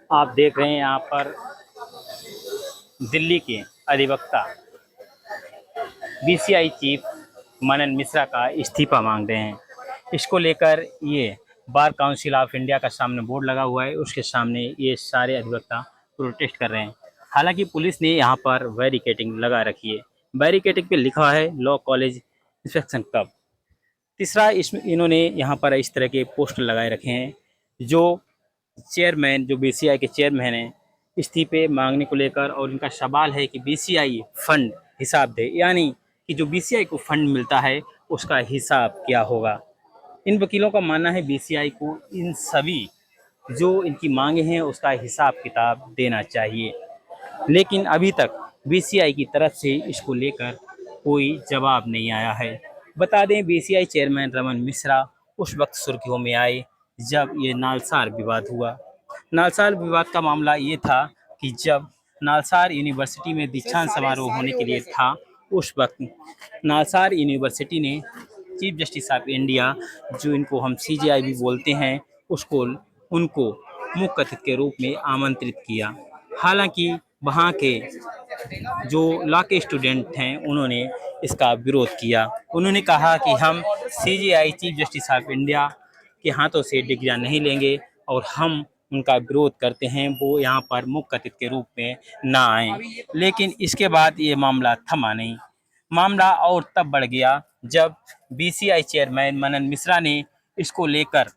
आप देख रहे हैं यहाँ पर दिल्ली के अधिवक्ता बीसीआई चीफ मनन मिश्रा का इस्तीफा मांग रहे हैं। इसको लेकर ये बार काउंसिल ऑफ इंडिया का सामने बोर्ड लगा हुआ है, उसके सामने ये सारे अधिवक्ता प्रोटेस्ट कर रहे हैं। हालांकि पुलिस ने यहाँ पर बैरिकेडिंग लगा रखी है। बैरिकेडिंग पे लिखा है लॉ कॉलेज इंस्पेक्शन कब। तीसरा, इसमें इन्होंने यहाँ पर इस तरह के पोस्टर लगाए रखे हैं। जो चेयरमैन, जो बीसीआई के चेयरमैन हैं, इस्तीफे मांगने को लेकर, और इनका सवाल है कि बीसीआई फंड हिसाब दे, यानी कि जो बीसीआई को फंड मिलता है उसका हिसाब क्या होगा। इन वकीलों का मानना है बीसीआई को इन सभी जो इनकी मांगे हैं उसका हिसाब किताब देना चाहिए, लेकिन अभी तक बीसीआई की तरफ से इसको लेकर कोई जवाब नहीं आया है। बता दें, बीसीआई चेयरमैन रमन मिश्रा उस वक्त सुर्खियों में आए जब ये नालसार विवाद हुआ। नालसार विवाद का मामला ये था कि जब नालसार यूनिवर्सिटी में दीक्षांत समारोह होने के लिए था, उस वक्त नालसार यूनिवर्सिटी ने चीफ जस्टिस ऑफ इंडिया, जो इनको हम सीजेआई भी बोलते हैं, उसको उनको मुख्य अतिथि के रूप में आमंत्रित किया। हालांकि वहाँ के जो लॉ के स्टूडेंट हैं उन्होंने इसका विरोध किया। उन्होंने कहा कि हम CJI chief justice of India के हाथों से डिग्रियां नहीं लेंगे और हम उनका विरोध करते हैं, वो यहाँ पर मुख्य अतिथि के रूप में ना आए। लेकिन इसके बाद ये मामला थमा नहीं। मामला और तब बढ़ गया जब बीसीआई चेयरमैन मनन मिश्रा ने इसको लेकर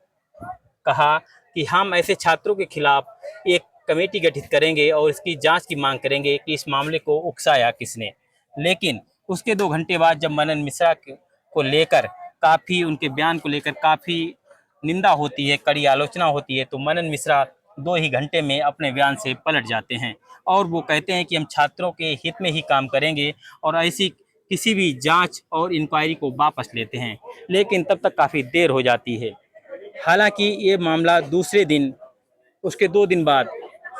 कहा कि हम ऐसे छात्रों के खिलाफ एक कमेटी गठित करेंगे और इसकी जांच की मांग करेंगे कि इस मामले को उकसाया किसने। लेकिन उसके 2 घंटे बाद जब मनन मिश्रा को लेकर काफ़ी, उनके बयान को लेकर काफ़ी निंदा होती है, कड़ी आलोचना होती है, तो मनन मिश्रा 2 ही घंटे में अपने बयान से पलट जाते हैं और वो कहते हैं कि हम छात्रों के हित में ही काम करेंगे और ऐसी किसी भी जांच और इंक्वायरी को वापस लेते हैं। लेकिन तब तक काफ़ी देर हो जाती है। हालांकि ये मामला दूसरे दिन, उसके 2 दिन बाद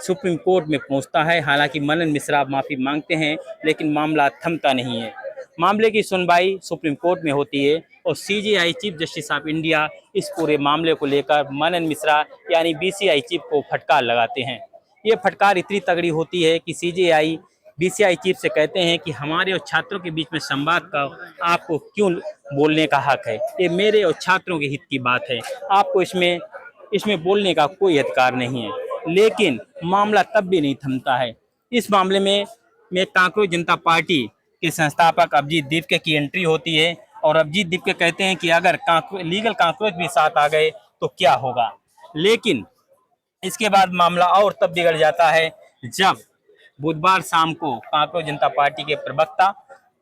सुप्रीम कोर्ट में पहुंचता है। हालांकि मनन मिश्रा माफ़ी मांगते हैं, लेकिन मामला थमता नहीं है। मामले की सुनवाई सुप्रीम कोर्ट में होती है और CJI chief justice of India इस पूरे मामले को लेकर मनन मिश्रा यानी बीसीआई चीफ को फटकार लगाते हैं। ये फटकार इतनी तगड़ी होती है कि सीजेआई बीसीआई चीफ से कहते हैं कि हमारे और छात्रों के बीच में संवाद का आपको क्यों बोलने का हक है, ये मेरे और छात्रों के हित की बात है, आपको इसमें बोलने का कोई अधिकार नहीं है। लेकिन मामला तब भी नहीं थमता है। इस मामले में कांकरोच जनता पार्टी के संस्थापक अभिजीत दीपके की एंट्री होती है और अभिजीत दीपके कहते हैं कि अगर लीगल कांकरोच भी साथ आ गए तो क्या होगा। लेकिन इसके बाद मामला और तब बिगड़ जाता है जब बुधवार शाम को कांकरोच जनता पार्टी के प्रवक्ता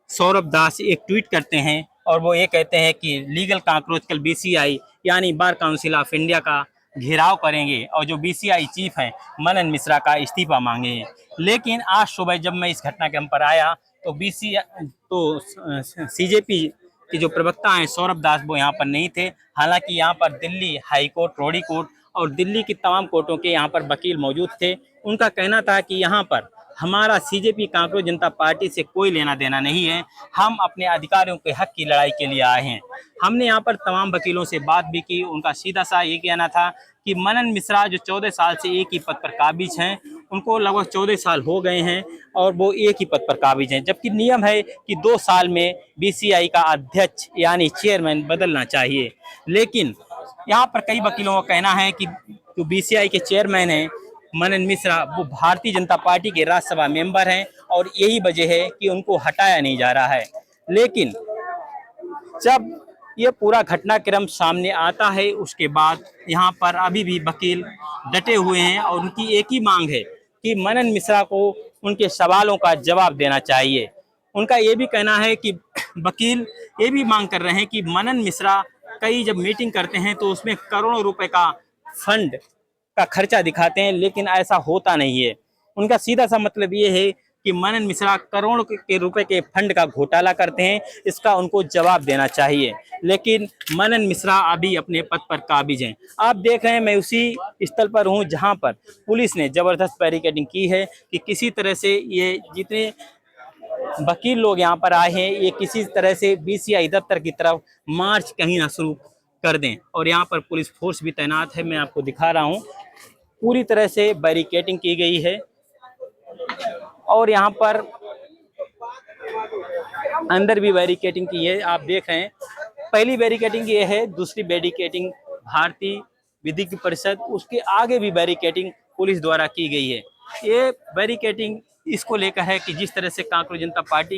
सौरभ दास एक ट्वीट करते हैं और वो ये कहते हैं कि लीगल कांकरोच कल बीसीआई यानी बार काउंसिल ऑफ इंडिया का घेराव करेंगे और जो बीसीआई चीफ हैं मनन मिश्रा का इस्तीफा मांगेंगे। लेकिन आज सुबह जब मैं इस घटना के हम पर आया तो सीजेपी के जो प्रवक्ता हैं सौरभ दास, वो यहाँ पर नहीं थे। हालांकि यहाँ पर दिल्ली हाई कोर्ट, रोड़ी कोर्ट और दिल्ली की तमाम कोर्टों के यहाँ पर वकील मौजूद थे। उनका कहना था कि यहाँ पर हमारा सीजेपी कांकरोच जनता पार्टी से कोई लेना देना नहीं है, हम अपने अधिकारियों के हक की लड़ाई के लिए आए हैं। हमने यहाँ पर तमाम वकीलों से बात भी की। उनका सीधा सा ये कहना था कि मनन मिश्रा जो 14 साल से एक ही पद पर काबिज हैं, उनको लगभग 14 साल हो गए हैं और वो एक ही पद पर काबिज हैं, जबकि नियम है कि 2 साल में बीसीआई का अध्यक्ष यानी चेयरमैन बदलना चाहिए। लेकिन यहाँ पर कई वकीलों का कहना है कि जो बीसीआई के चेयरमैन हैं मनन मिश्रा, वो भारतीय जनता पार्टी के राज्यसभा मेंबर हैं और यही वजह है कि उनको हटाया नहीं जा रहा है। लेकिन जब ये पूरा घटनाक्रम सामने आता है उसके बाद यहाँ पर अभी भी वकील डटे हुए हैं और उनकी एक ही मांग है कि मनन मिश्रा को उनके सवालों का जवाब देना चाहिए। उनका ये भी कहना है कि वकील ये भी मांग कर रहे हैं कि मनन मिश्रा कई जब मीटिंग करते हैं तो उसमें करोड़ों रुपए का फंड का खर्चा दिखाते हैं, लेकिन ऐसा होता नहीं है। उनका सीधा सा मतलब ये है कि मनन मिश्रा करोड़ों के रुपए के फंड का घोटाला करते हैं, इसका उनको जवाब देना चाहिए। लेकिन मनन मिश्रा अभी अपने पद पर काबिज हैं। आप देख रहे हैं मैं उसी स्थल पर हूं जहां पर पुलिस ने जबरदस्त बैरिकेडिंग की है कि किसी तरह से ये जितने वकील लोग यहाँ पर आए हैं ये किसी तरह से बीसीआई दफ्तर की तरफ मार्च कहीं ना शुरू कर दें। और यहाँ पर पुलिस फोर्स भी तैनात है, मैं आपको दिखा रहा हूँ। पूरी तरह से बैरिकेडिंग की गई है और यहाँ पर अंदर भी बैरिकेडिंग की है। आप देख रहे हैं, पहली बैरिकेडिंग ये है, दूसरी बैरिकेडिंग भारतीय विधिक परिषद, उसके आगे भी बैरिकेडिंग पुलिस द्वारा की गई है। ये बैरिकेडिंग इसको लेकर है कि जिस तरह से कांग्रेस जनता पार्टी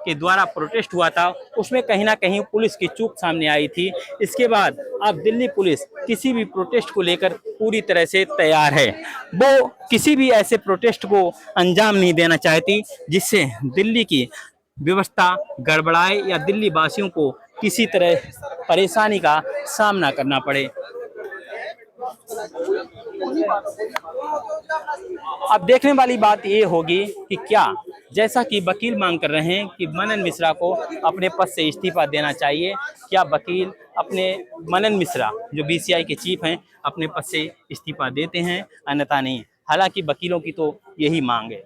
के द्वारा प्रोटेस्ट हुआ था, उसमें कहीं ना कहीं पुलिस की चूक सामने आई थी। इसके बाद अब दिल्ली पुलिस किसी भी प्रोटेस्ट को लेकर पूरी तरह से तैयार है। वो किसी भी ऐसे प्रोटेस्ट को अंजाम नहीं देना चाहती जिससे दिल्ली की व्यवस्था गड़बड़ाए या दिल्ली वासियों को किसी तरह परेशानी का सामना करना पड़े। अब देखने वाली बात ये होगी कि क्या, जैसा कि वकील मांग कर रहे हैं कि मनन मिश्रा को अपने पद से इस्तीफा देना चाहिए, क्या वकील अपने मनन मिश्रा जो बीसीआई के चीफ हैं अपने पद से इस्तीफा देते हैं, अन्यथा नहीं। हालांकि वकीलों की तो यही मांग है।